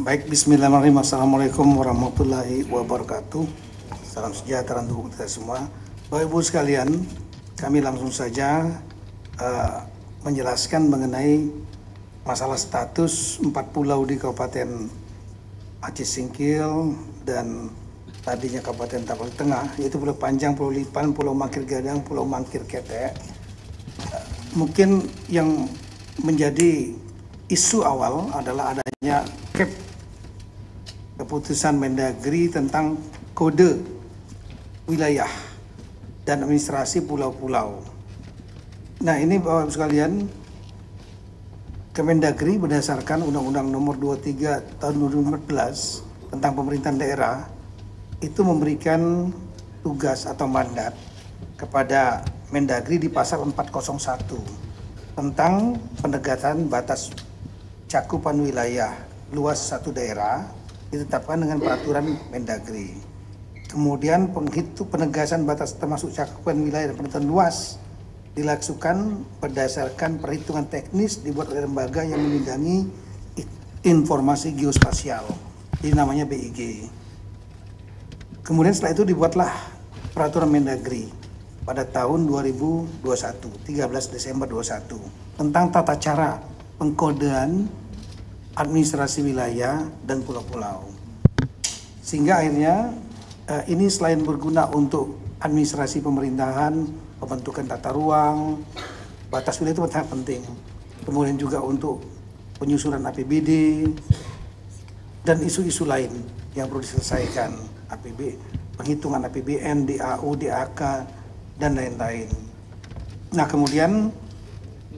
Baik, bismillahirrahmanirrahim. Assalamualaikum warahmatullahi wabarakatuh. Salam sejahtera untuk kita semua. Bapak Ibu sekalian, kami langsung saja menjelaskan mengenai masalah status 4 pulau di Kabupaten Aceh Singkil dan tadinya Kabupaten Tapal Tengah, yaitu Pulau Panjang, Pulau Lipan, Pulau Mangkir Gadang, Pulau Mangkir Ketek. Mungkin yang menjadi isu awal adalah adanya keputusan Mendagri tentang kode wilayah dan administrasi pulau-pulau. Nah, ini Bapak Ibu sekalian, Kemendagri berdasarkan Undang-Undang Nomor 23 Tahun 2014 tentang pemerintahan daerah itu memberikan tugas atau mandat kepada Mendagri di pasal 401 tentang penegasan batas cakupan wilayah luas satu daerah ditetapkan dengan peraturan Mendagri. Kemudian penegasan batas termasuk cakupan wilayah dan penentuan luas dilakukan berdasarkan perhitungan teknis dibuat oleh lembaga yang membidangi informasi geospasial, ini namanya BIG. Kemudian setelah itu dibuatlah peraturan Mendagri pada tahun 2021, 13 Desember 2021 tentang tata cara pengkodean administrasi wilayah dan pulau-pulau. Sehingga akhirnya ini selain berguna untuk administrasi pemerintahan, pembentukan tata ruang, batas wilayah itu sangat penting. Kemudian juga untuk penyusunan APBD dan isu-isu lain yang perlu diselesaikan, penghitungan APBN, DAU, DAK, dan lain-lain. Nah, kemudian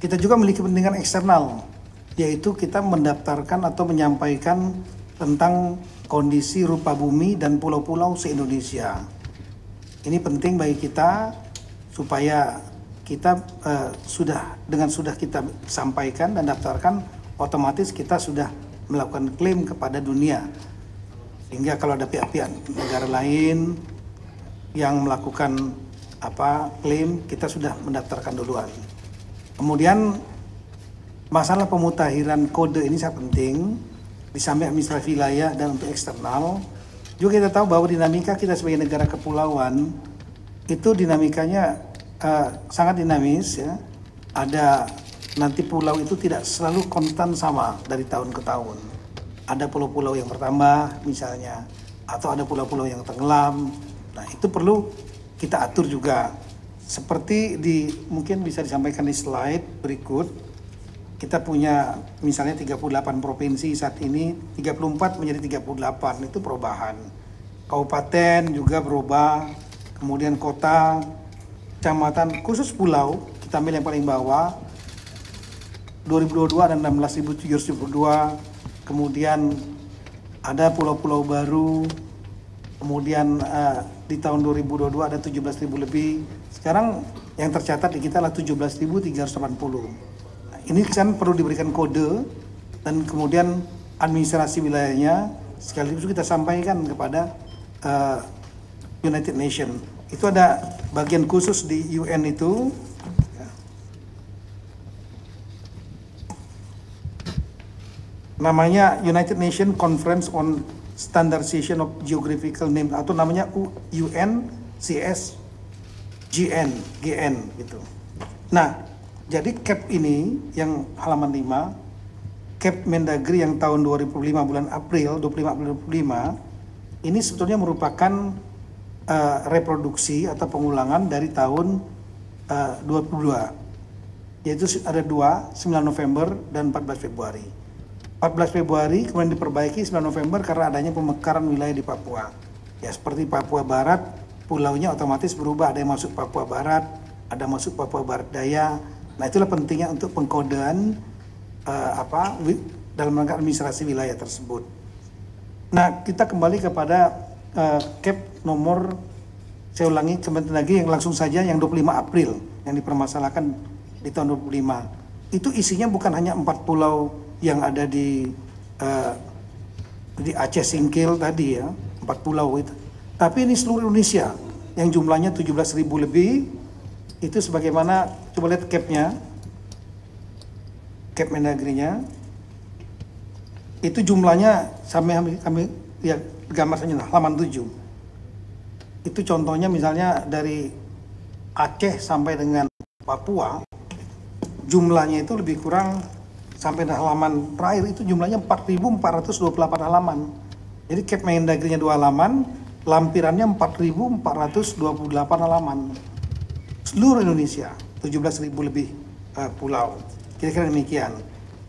kita juga memiliki kepentingan eksternal, yaitu kita mendaftarkan atau menyampaikan tentang kondisi rupa bumi dan pulau-pulau se-Indonesia. Ini penting bagi kita supaya kita sudah kita sampaikan dan daftarkan, otomatis kita sudah melakukan klaim kepada dunia. Sehingga kalau ada pihak-pihak negara lain yang melakukan klaim, kita sudah mendaftarkan duluan. Kemudian masalah pemutakhiran kode ini sangat penting di samping administrasi wilayah dan untuk eksternal. Juga kita tahu bahwa dinamika kita sebagai negara kepulauan itu dinamikanya sangat dinamis ya. Ada nanti pulau itu tidak selalu konstan sama dari tahun ke tahun. Ada pulau-pulau yang bertambah misalnya, atau ada pulau-pulau yang tenggelam. Nah, itu perlu kita atur juga. Seperti mungkin bisa disampaikan di slide berikut. Kita punya misalnya 38 provinsi saat ini, 34 menjadi 38, itu perubahan. Kabupaten juga berubah, kemudian kota, kecamatan, khusus pulau, kita ambil yang paling bawah, 2022 ada 16.772, kemudian ada pulau-pulau baru, kemudian di tahun 2022 ada 17.000 lebih, sekarang yang tercatat di kita adalah 17.380. Ini kan perlu diberikan kode dan kemudian administrasi wilayahnya sekaligus kita sampaikan kepada United Nations. Itu ada bagian khusus di UN itu. Namanya United Nations Conference on Standardization of Geographical Names atau namanya UNCSGN gitu. Nah, jadi CAP ini yang halaman 5, CAP Mendagri yang tahun 2005 bulan April, 25 April 2005, ini sebetulnya merupakan reproduksi atau pengulangan dari tahun 22. Yaitu ada 9 November dan 14 Februari. 14 Februari kemudian diperbaiki 9 November karena adanya pemekaran wilayah di Papua. Ya, seperti Papua Barat, pulaunya otomatis berubah, ada yang masuk Papua Barat, ada masuk Papua Barat Daya. Nah, itulah pentingnya untuk pengkodean dalam rangka administrasi wilayah tersebut. Nah, kita kembali kepada CAP nomor, saya ulangi sebentar lagi yang langsung saja yang 25 April yang dipermasalahkan di tahun 25. Itu isinya bukan hanya 4 pulau yang ada di Aceh Singkil tadi ya, 4 pulau itu. Tapi ini seluruh Indonesia yang jumlahnya 17.000 lebih. Itu sebagaimana, coba lihat CAP-nya, CAP Mendagri-nya. itu jumlahnya kami ya gambar saja halaman 7. Itu contohnya misalnya dari Aceh sampai dengan Papua, jumlahnya itu lebih kurang sampai halaman terakhir itu jumlahnya 4.428 halaman. Jadi Cap Mendagri-nya 2 halaman, lampirannya 4.428 halaman. Seluruh Indonesia, 17.000 lebih pulau. Kira-kira demikian.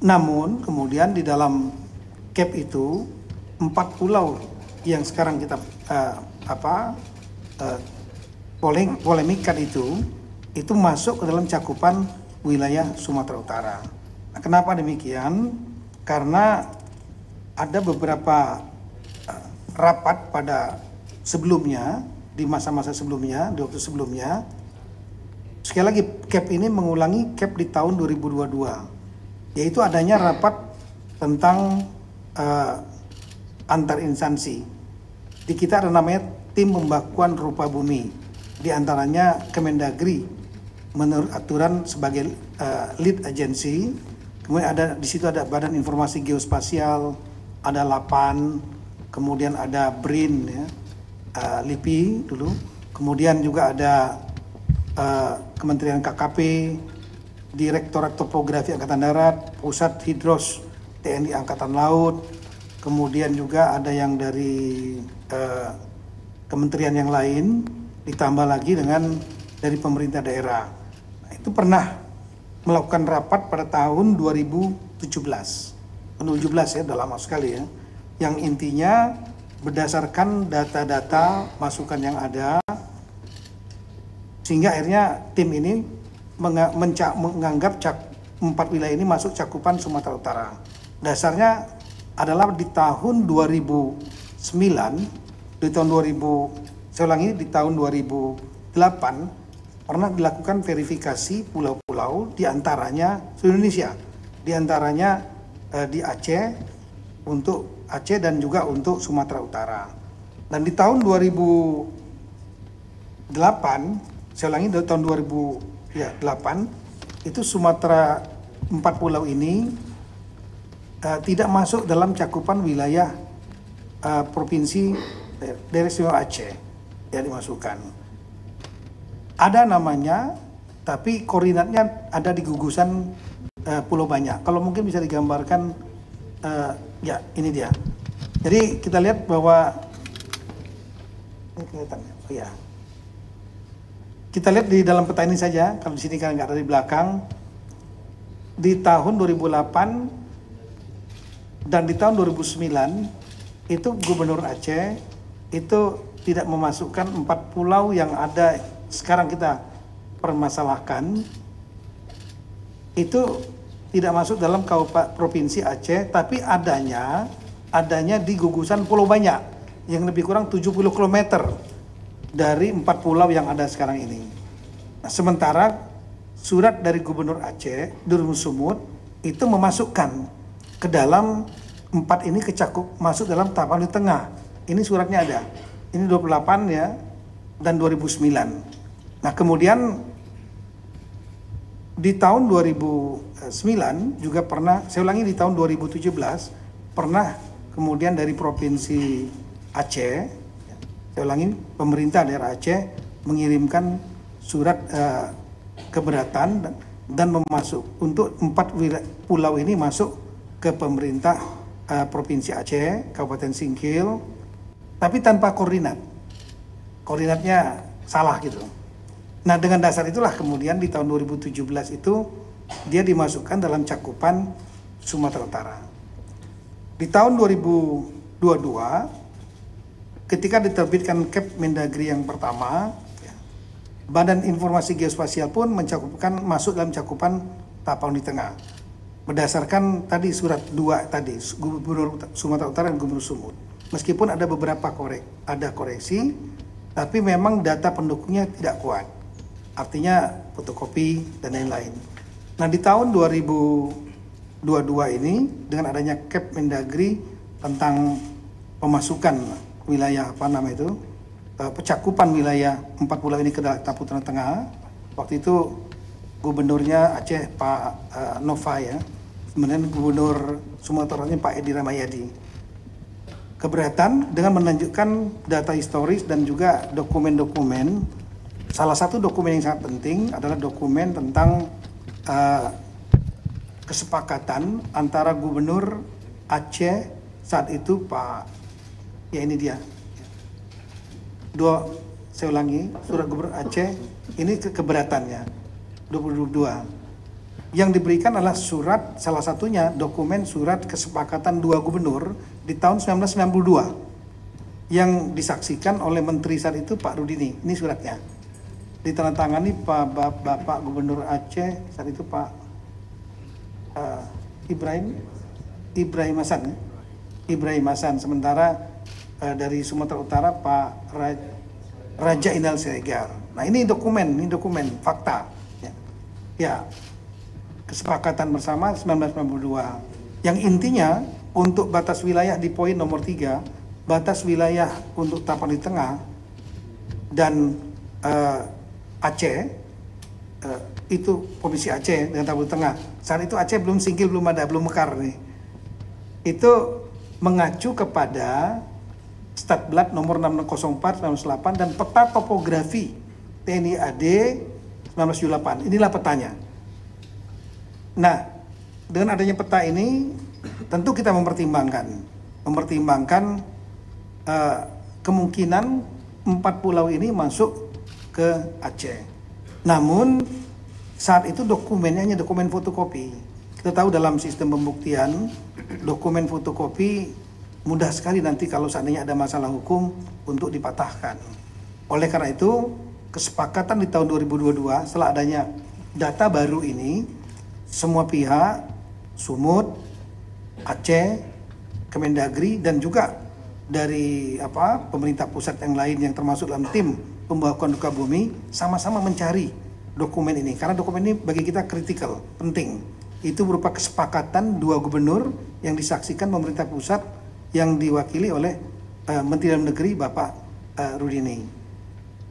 Namun kemudian di dalam Cap itu 4 pulau yang sekarang kita polemikkan itu masuk ke dalam cakupan wilayah Sumatera Utara. Nah, kenapa demikian? Karena ada beberapa rapat pada sebelumnya, di masa-masa sebelumnya, di waktu sebelumnya. Sekali lagi, Cap ini mengulangi Cap di tahun 2022, yaitu adanya rapat tentang antar instansi. Di kita ada namanya Tim Pembakuan Rupa Bumi, di antaranya Kemendagri menurut aturan sebagai lead agency. Kemudian di situ ada Badan Informasi Geospasial, ada LAPAN, kemudian ada BRIN, ya, LIPI dulu, kemudian juga ada Kementerian KKP, Direktorat Topografi Angkatan Darat, Pusat Hidros TNI Angkatan Laut, kemudian juga ada yang dari kementerian yang lain, ditambah lagi dengan dari pemerintah daerah. Nah, itu pernah melakukan rapat pada tahun 2017 ya, udah lama sekali ya, yang intinya berdasarkan data-data masukan yang ada, sehingga akhirnya tim ini menganggap 4 wilayah ini masuk cakupan Sumatera Utara. Dasarnya adalah di tahun 2009, di tahun 2008 pernah dilakukan verifikasi pulau-pulau, di antaranya seluruh Indonesia, di antaranya di Aceh, untuk Aceh dan juga untuk Sumatera Utara. Dan di tahun 2008, saya ulangi, dari tahun 2008 itu Sumatera 4 pulau ini tidak masuk dalam cakupan wilayah provinsi Daerah Istimewa Aceh yang dimasukkan. Ada namanya, tapi koordinatnya ada di gugusan Pulau Banyak. Kalau mungkin bisa digambarkan, ya ini dia. Jadi kita lihat bahwa ini kelihatannya, oh ya. Kita lihat di dalam peta ini saja, kalau di sini kan nggak ada di belakang. Di tahun 2008 dan di tahun 2009 itu Gubernur Aceh itu tidak memasukkan 4 pulau yang ada sekarang kita permasalahkan, itu tidak masuk dalam Kabupaten Provinsi Aceh, tapi adanya di gugusan Pulau Banyak yang lebih kurang 70 km dari 4 pulau yang ada sekarang ini. Nah, sementara surat dari Gubernur Aceh, Durun Sumut, itu memasukkan ke dalam 4 ini masuk dalam tahapan di tengah. Ini suratnya ada. Ini 28 ya, dan 2009. Nah, kemudian di tahun 2009 juga pernah, saya ulangi, di tahun 2017 pernah kemudian dari Provinsi Aceh, saya ulangi, pemerintah daerah Aceh mengirimkan surat keberatan dan memasuk untuk 4 pulau ini masuk ke pemerintah Provinsi Aceh, Kabupaten Singkil, tapi tanpa koordinat. Koordinatnya salah gitu. Nah, dengan dasar itulah kemudian di tahun 2017 itu dia dimasukkan dalam cakupan Sumatera Utara. Di tahun 2022 ketika diterbitkan Cap Mendagri yang pertama, Badan Informasi Geospasial pun masuk dalam cakupan Tapang di Tengah. Berdasarkan tadi surat 2 tadi, Gubernur Sumatera Utara dan Gubernur Sumut. Meskipun ada beberapa koreksi, tapi memang data pendukungnya tidak kuat. Artinya fotokopi dan lain-lain. Nah, di tahun 2022 ini dengan adanya Cap Mendagri tentang pemasukan wilayah pencakupan wilayah 4 pulau ini ke Taputra Tengah, waktu itu gubernurnya Aceh Pak Nova ya, kemudian Gubernur Sumatera Utara Pak Edi Rahmayadi. Keberatan dengan menunjukkan data historis dan juga dokumen-dokumen. Salah satu dokumen yang sangat penting adalah dokumen tentang kesepakatan antara Gubernur Aceh saat itu Pak, ya ini dia. Saya ulangi, surat Gubernur Aceh, ini keberatannya 2022. Yang diberikan adalah surat, salah satunya dokumen surat kesepakatan dua gubernur di tahun 1992 yang disaksikan oleh Menteri saat itu Pak Rudini. Ini suratnya. Ditandatangani Bapak Gubernur Aceh saat itu Pak Ibrahim Hasan. Sementara dari Sumatera Utara Pak Raja Inal Siregar. Nah ini dokumen fakta. Ya, kesepakatan bersama 1992. Yang intinya untuk batas wilayah di poin nomor 3, batas wilayah untuk Tapani Tengah dan Aceh, itu Provinsi Aceh dengan Tapani Tengah. Saat itu Aceh belum singgil, belum mekar nih. Itu mengacu kepada Statblad nomor 604 1998 dan peta topografi TNI AD 1978. Inilah petanya. Nah, dengan adanya peta ini tentu kita mempertimbangkan kemungkinan 4 pulau ini masuk ke Aceh. Namun saat itu dokumennya hanya dokumen fotokopi. Kita tahu dalam sistem pembuktian dokumen fotokopi mudah sekali nanti kalau seandainya ada masalah hukum untuk dipatahkan. Oleh karena itu, kesepakatan di tahun 2022 setelah adanya data baru ini, semua pihak, Sumut, Aceh, Kemendagri dan juga dari pemerintah pusat yang lain yang termasuk dalam tim pembahasan duka bumi sama-sama mencari dokumen ini karena dokumen ini bagi kita kritikal, penting. Itu berupa kesepakatan dua gubernur yang disaksikan pemerintah pusat yang diwakili oleh Menteri Dalam Negeri Bapak Rudini.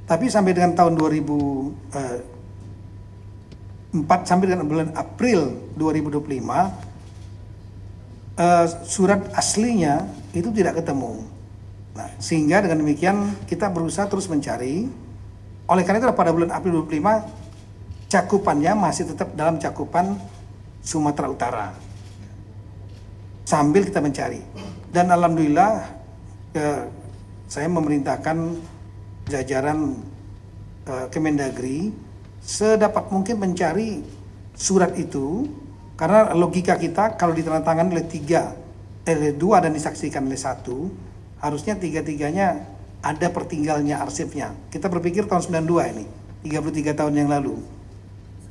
Tapi sampai dengan tahun 2004 sampai dengan bulan April 2025 surat aslinya itu tidak ketemu. Nah, sehingga dengan demikian kita berusaha terus mencari. Oleh karena itu pada bulan April 2025 cakupannya masih tetap dalam cakupan Sumatera Utara. Sambil kita mencari. Dan alhamdulillah saya memerintahkan jajaran Kemendagri sedapat mungkin mencari surat itu karena logika kita kalau ditandatangani oleh 2 dan disaksikan oleh 1 harusnya 3-3-nya ada pertinggalnya arsipnya. Kita berpikir tahun 92 ini 33 tahun yang lalu.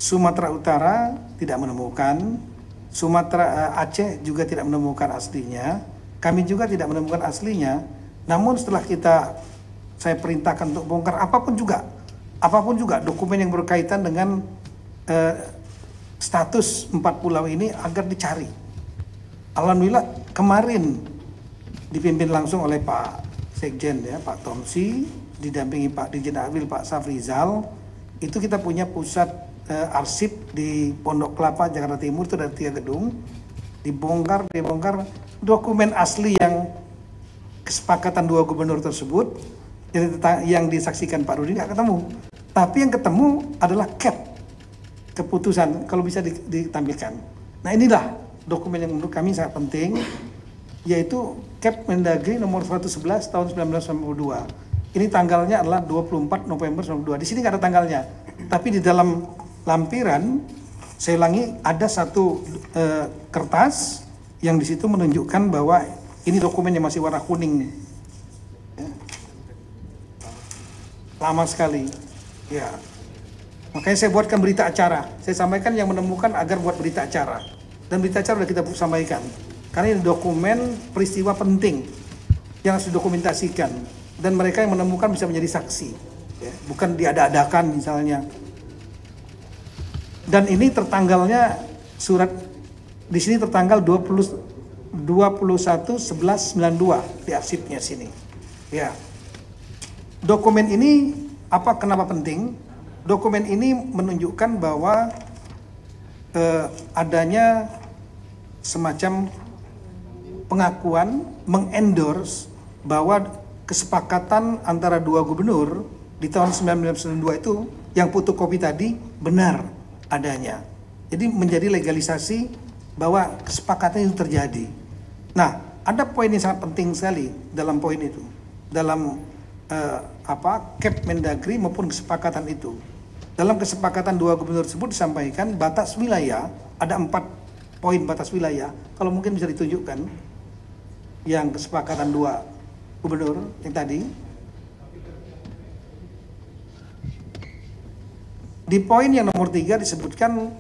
Sumatera Utara tidak menemukan, Sumatera Aceh juga tidak menemukan aslinya. Kami juga tidak menemukan aslinya, namun setelah saya perintahkan untuk bongkar apapun juga dokumen yang berkaitan dengan status 4 pulau ini agar dicari. Alhamdulillah kemarin dipimpin langsung oleh Pak Sekjen ya, Pak Tomsi, didampingi Pak Dirjen Awil Pak Safrizal. Itu kita punya pusat arsip di Pondok Kelapa Jakarta Timur, itu ada 3 gedung. Dibongkar dokumen asli yang kesepakatan 2 gubernur tersebut yang disaksikan Pak Rudi nggak ketemu. Tapi yang ketemu adalah keputusan kalau bisa ditampilkan. Nah inilah dokumen yang menurut kami sangat penting, yaitu Mendagri nomor 111 tahun 1992. Ini tanggalnya adalah 24 November 1992. Di sini nggak ada tanggalnya, tapi di dalam lampiran saya ulangi ada satu kertas yang di situ menunjukkan bahwa ini dokumen yang masih warna kuning, ya. Lama sekali, ya. Makanya saya buatkan berita acara. Saya sampaikan yang menemukan agar buat berita acara, dan berita acara sudah kita sampaikan. Karena ini dokumen peristiwa penting yang harus didokumentasikan, dan mereka yang menemukan bisa menjadi saksi, ya. Bukan diada-adakan misalnya. Dan ini tertanggalnya surat di sini tertanggal 21/11/92 di arsipnya sini. Ya. Dokumen ini kenapa penting? Dokumen ini menunjukkan bahwa adanya semacam pengakuan, mengendorse bahwa kesepakatan antara dua gubernur di tahun 1992 itu yang fotokopi tadi benar adanya. Jadi menjadi legalisasi bahwa kesepakatan itu terjadi. Nah, ada poin yang sangat penting sekali dalam poin itu, dalam Cap Mendagri maupun kesepakatan itu. Dalam kesepakatan dua gubernur tersebut disampaikan batas wilayah, ada 4 poin batas wilayah. Kalau mungkin bisa ditunjukkan yang kesepakatan dua gubernur yang tadi. Di poin yang nomor 3 disebutkan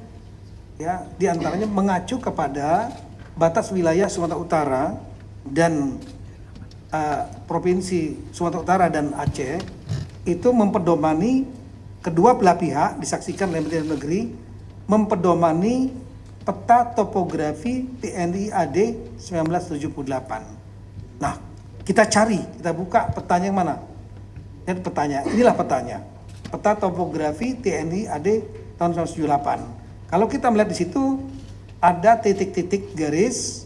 ya, diantaranya mengacu kepada batas wilayah Sumatera Utara dan Provinsi Sumatera Utara dan Aceh itu mempedomani kedua belah pihak disaksikan oleh Menteri Dalam Negeri mempedomani peta topografi TNI AD 1978. Nah, kita cari, kita buka petanya yang mana? Dan petanya, inilah petanya. Peta topografi TNI AD tahun 1978. Kalau kita melihat di situ ada titik-titik garis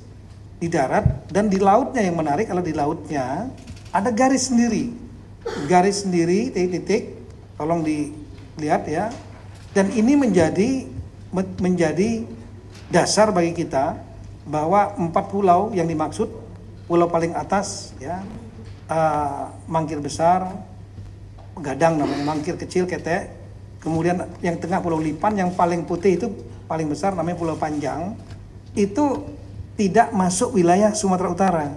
di darat dan di lautnya. Yang menarik kalau di lautnya ada garis sendiri, titik-titik, tolong dilihat ya. Dan ini menjadi dasar bagi kita bahwa 4 pulau yang dimaksud, pulau paling atas ya, Mangkir Besar, Gadang namanya, Mangkir Kecil, Ketek, kemudian yang tengah Pulau Lipan, yang paling putih itu paling besar namanya Pulau Panjang, itu tidak masuk wilayah Sumatera Utara,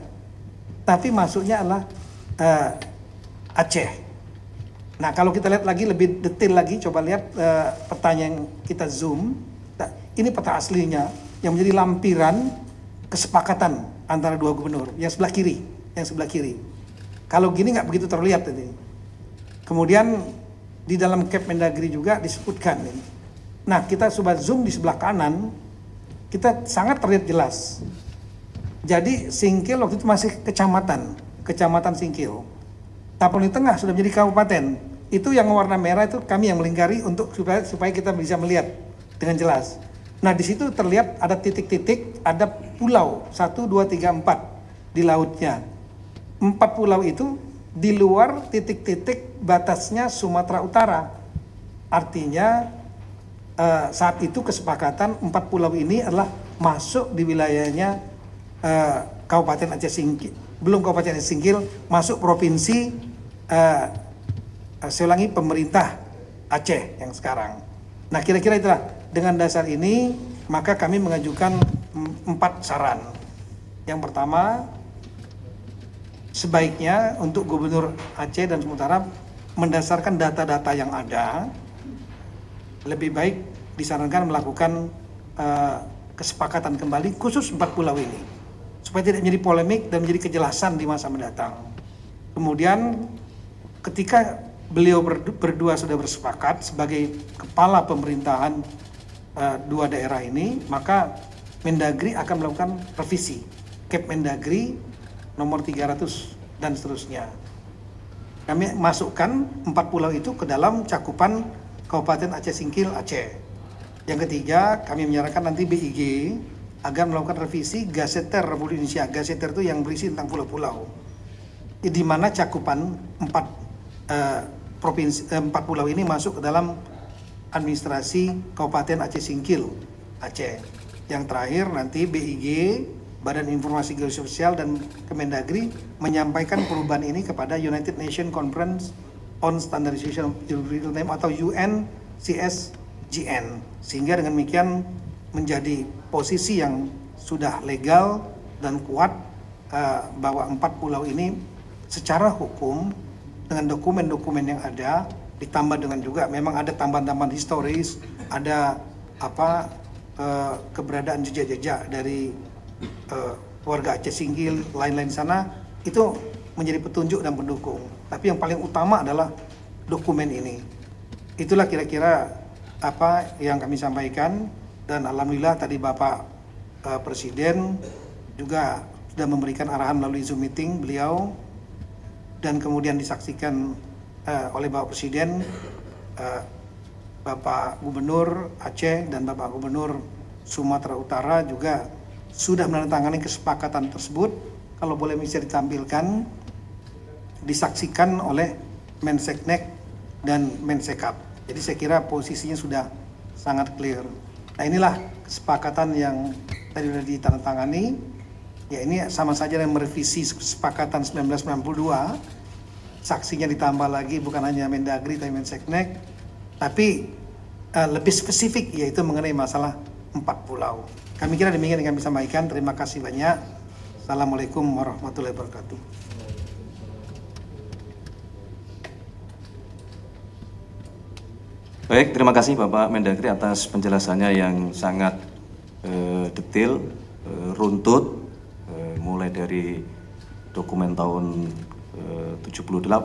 tapi masuknya adalah Aceh. Nah, kalau kita lihat lagi lebih detail lagi, coba lihat petanya yang kita zoom. Nah, ini peta aslinya yang menjadi lampiran kesepakatan antara dua gubernur. Yang sebelah kiri. Kalau gini nggak begitu terlihat ini. Kemudian di dalam Cap Mendagri juga disebutkan ini. Nah, kita coba zoom di sebelah kanan, kita sangat terlihat jelas. Jadi Singkil waktu itu masih kecamatan Singkil. Tapon di tengah sudah menjadi kabupaten. Itu yang warna merah itu kami yang melingkari untuk supaya kita bisa melihat dengan jelas. Nah, di situ terlihat ada titik-titik, ada pulau 1, 2, 3, 4 di lautnya. 4 pulau itu di luar titik-titik batasnya Sumatera Utara. Artinya saat itu kesepakatan 4 pulau ini adalah masuk di wilayahnya Kabupaten Aceh Singkil, belum Kabupaten Aceh Singkil, masuk provinsi saya ulangi, pemerintah Aceh yang sekarang. Nah, kira-kira itulah, dengan dasar ini maka kami mengajukan 4 saran. Yang pertama, sebaiknya untuk Gubernur Aceh dan Sumatera mendasarkan data-data yang ada, lebih baik disarankan melakukan kesepakatan kembali khusus 4 pulau ini supaya tidak menjadi polemik dan menjadi kejelasan di masa mendatang. Kemudian ketika beliau berdua sudah bersepakat sebagai kepala pemerintahan dua daerah ini, maka Mendagri akan melakukan revisi Cap Mendagri nomor 300 dan seterusnya. Kami masukkan 4 pulau itu ke dalam cakupan Kabupaten Aceh Singkil, Aceh. Yang ketiga, kami menyarankan nanti BIG agar melakukan revisi Gaseter Republik Indonesia. Gaseter itu yang berisi tentang pulau-pulau, di mana cakupan 4 pulau ini masuk ke dalam administrasi Kabupaten Aceh Singkil, Aceh. Yang terakhir nanti BIG, Badan Informasi Geososial dan Kemendagri menyampaikan perubahan ini kepada United Nations Conference on Standardization of Geographical Name atau UNCSGN, sehingga dengan demikian menjadi posisi yang sudah legal dan kuat bahwa 4 pulau ini secara hukum dengan dokumen-dokumen yang ada, ditambah dengan juga memang ada tambahan-tambahan historis, ada keberadaan jejak-jejak dari warga Aceh Singkil, lain-lain sana, itu menjadi petunjuk dan pendukung. Tapi yang paling utama adalah dokumen ini. Itulah kira-kira apa yang kami sampaikan, dan alhamdulillah tadi Bapak Presiden juga sudah memberikan arahan melalui Zoom meeting beliau, dan kemudian disaksikan oleh Bapak Presiden, Bapak Gubernur Aceh dan Bapak Gubernur Sumatera Utara juga sudah menandatangani kesepakatan tersebut. Kalau boleh bisa ditampilkan, disaksikan oleh Menseknek dan Mensekap. Jadi saya kira posisinya sudah sangat clear. Nah inilah kesepakatan yang tadi sudah ditandatangani. Ya ini sama saja dengan merevisi kesepakatan 1992. Saksinya ditambah lagi bukan hanya Mendagri tapi Menseknek, tapi lebih spesifik yaitu mengenai masalah 4 pulau. Kami kira demikian yang kami sampaikan. Terima kasih banyak. Assalamualaikum warahmatullahi wabarakatuh. Baik, terima kasih Bapak Mendagri atas penjelasannya yang sangat detail, runtut, mulai dari dokumen tahun 78